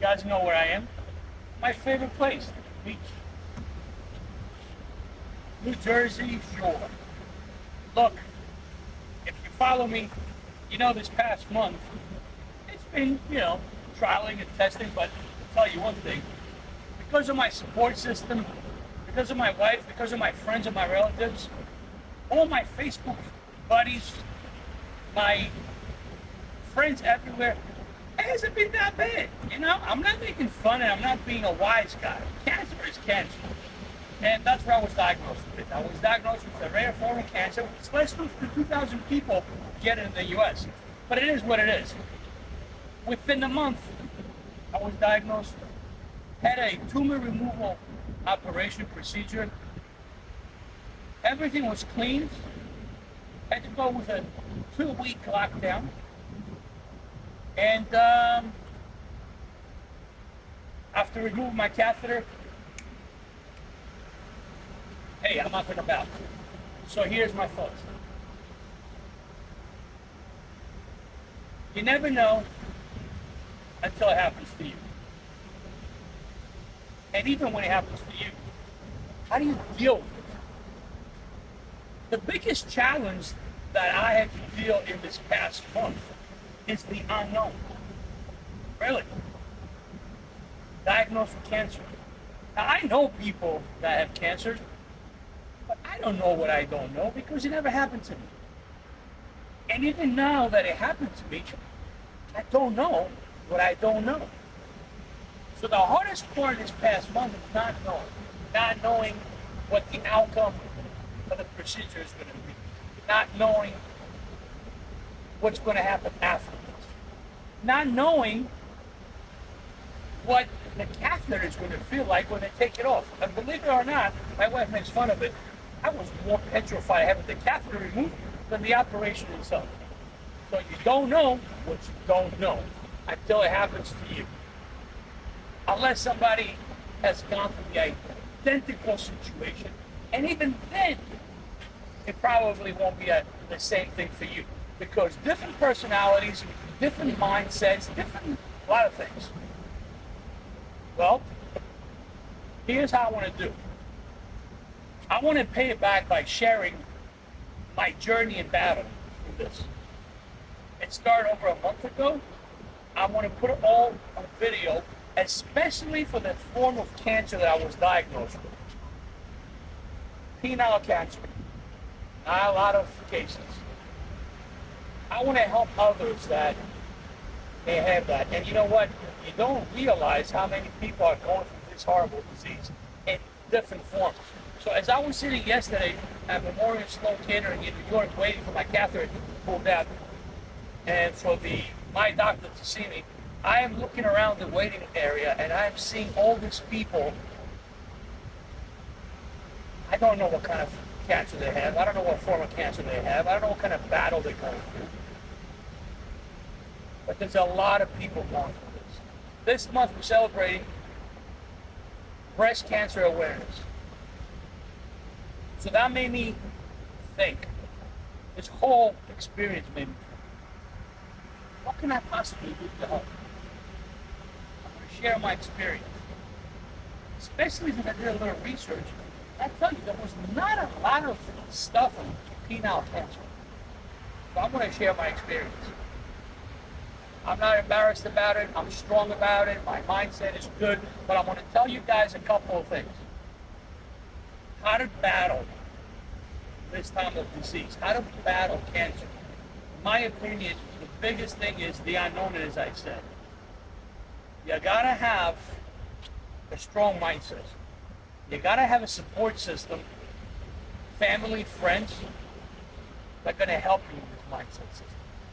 guys know where I am. My favorite place, the beach. New Jersey Shore. Look, if you follow me, you know this past month, it's been, trialing and testing, but I'll tell you one thing. Because of my support system, because of my wife, because of my friends and my relatives, all my Facebook buddies, my friends everywhere, it hasn't been that bad. I'm not making fun and I'm not being a wise guy. Cancer is cancer. And that's what I was diagnosed with. I was diagnosed with a rare form of cancer. It's less than 2,000 people get it in the U.S. But it is what it is. Within a month, I was diagnosed, had a tumor removal operation procedure. Everything was cleaned. Had to go with a 2-week lockdown. And after removing my catheter, hey, I'm up and about. So here's my thoughts. You never know until it happens to you. And even when it happens to you, how do you deal with it? The biggest challenge that I had to deal in this past month is the unknown. Really. Diagnosed with cancer. Now, I know people that have cancer, but I don't know what I don't know because it never happened to me. And even now that it happened to me, I don't know what I don't know. So the hardest part this past month is not knowing what the outcome of the procedure is going to be, not knowing what's going to happen afterwards, not knowing what the catheter is going to feel like when they take it off. And believe it or not, my wife makes fun of it. I was more petrified having the catheter removed than the operation itself. So you don't know what you don't know until it happens to you. Unless somebody has gone through the identical situation, and even then, it probably won't be the same thing for you because different personalities, different mindsets, a lot of things. Well, here's how I want to do. I want to pay it back by sharing my journey in battle through this. It started over a month ago. I want to put it all on video, especially for the form of cancer that I was diagnosed with. Penile cancer. Not a lot of cases. I want to help others that may have that. And you know what? You don't realize how many people are going through this horrible disease in different forms. So as I was sitting yesterday at Memorial Sloan Kettering in New York waiting for my catheter to be pulled out and for my doctor to see me, I am looking around the waiting area and I'm seeing all these people. I don't know what kind of cancer they have. I don't know what form of cancer they have. I don't know what kind of battle they're going through. But there's a lot of people going through this. This month we're celebrating breast cancer awareness. So that made me think. This whole experience made me think. What can I possibly do to help? I'm going to share my experience. Especially since I did a little research. I tell you, there was not a lot of stuff on penile cancer. So I'm going to share my experience. I'm not embarrassed about it. I'm strong about it. My mindset is good. But I'm going to tell you guys a couple of things. How to battle this time of disease. How to battle cancer. In my opinion, the biggest thing is the unknown, as I said. You got to have a strong mindset. You gotta have a support system, family, friends, that are gonna help you with this mindset system.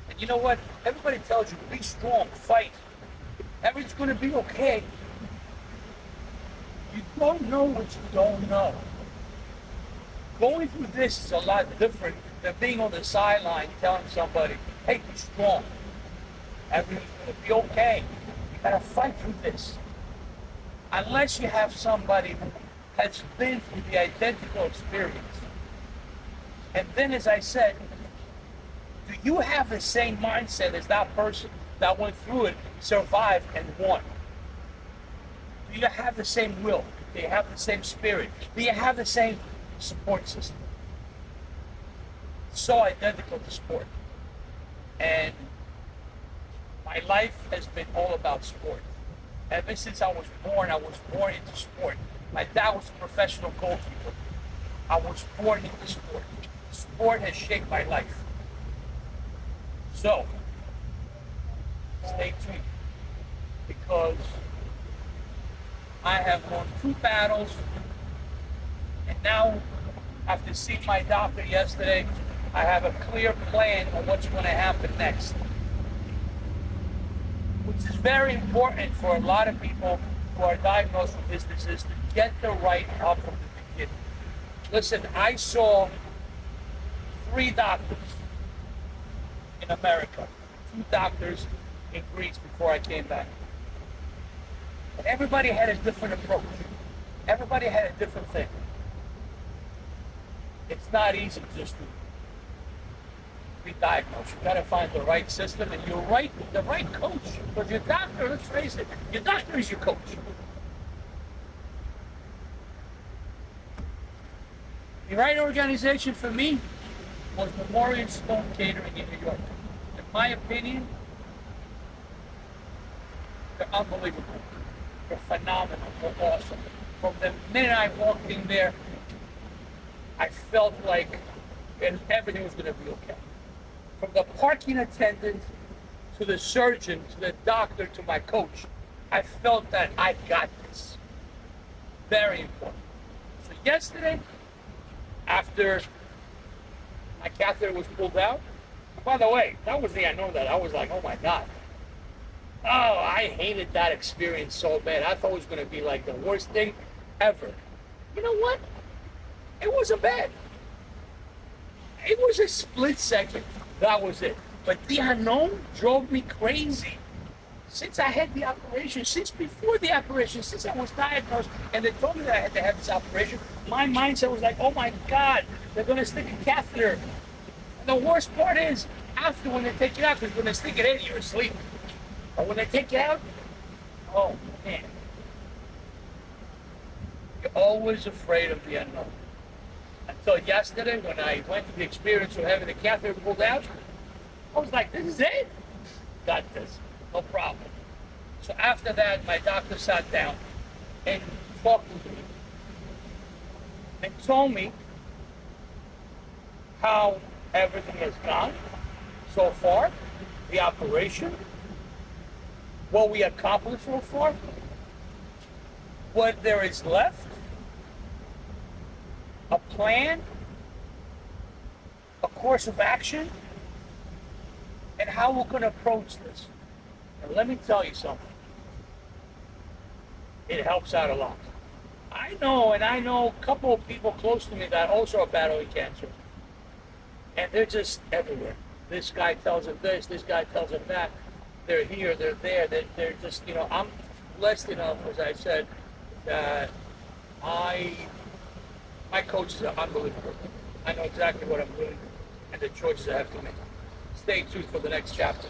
And you know what? Everybody tells you, be strong, fight. Everything's gonna be okay. You don't know what you don't know. Going through this is a lot different than being on the sideline telling somebody, hey, be strong. Everything's gonna be okay. You gotta fight through this. Unless you have somebody who has been through the identical experience. And then, as I said, do you have the same mindset as that person that went through it, survived, and won? Do you have the same will? Do you have the same spirit? Do you have the same support system? So identical to sport. And my life has been all about sport. Ever since I was born into sport. My dad was a professional goalkeeper. I was born into sport. Sport has shaped my life. So, stay tuned. Because I have won 2 battles, and now, after seeing my doctor yesterday, I have a clear plan on what's going to happen next. Which is very important for a lot of people who are diagnosed with this disease to get the right help from the beginning. Listen, I saw 3 doctors in America, 2 doctors in Greece before I came back. And everybody had a different approach. Everybody had a different thing. It's not easy just to be diagnosed. You gotta find the right system and the right coach. Because your doctor, let's face it, your doctor is your coach. The right organization for me was Memorial Sloan Catering in New York. In my opinion, they're unbelievable. They're phenomenal. They're awesome. From the minute I walked in there, I felt like everything was going to be okay. From the parking attendant to the surgeon to the doctor to my coach, I felt that I got this. Very important. So yesterday, after my catheter was pulled out, by the way, that was the I know that. I was like, oh my God. Oh, I hated that experience so bad. I thought it was going to be like the worst thing ever. You know what? It wasn't bad. It was a split second. That was it. But the unknown drove me crazy. Since I had the operation, since before the operation, since I was diagnosed, and they told me that I had to have this operation, my mindset was like, oh my God, they're going to stick a catheter. And the worst part is, after when they take it out, because when they stick it in, you're asleep. But when they take it out, oh man. You're always afraid of the unknown. Until yesterday, when I went through the experience of having the catheter pulled out, I was like, this is it? Got this. No problem. So after that, my doctor sat down and talked with me and told me how everything has gone so far, the operation, what we accomplished so far, what there is left, a plan, a course of action, and how we're going to approach this. And let me tell you something. It helps out a lot. I know a couple of people close to me that also are battling cancer. And they're just everywhere. This guy tells them this guy tells them that. They're here, they're there, they're just, I'm blessed enough, as I said, that my coaches are unbelievable. I know exactly what I'm doing and the choices I have to make. Stay tuned for the next chapter.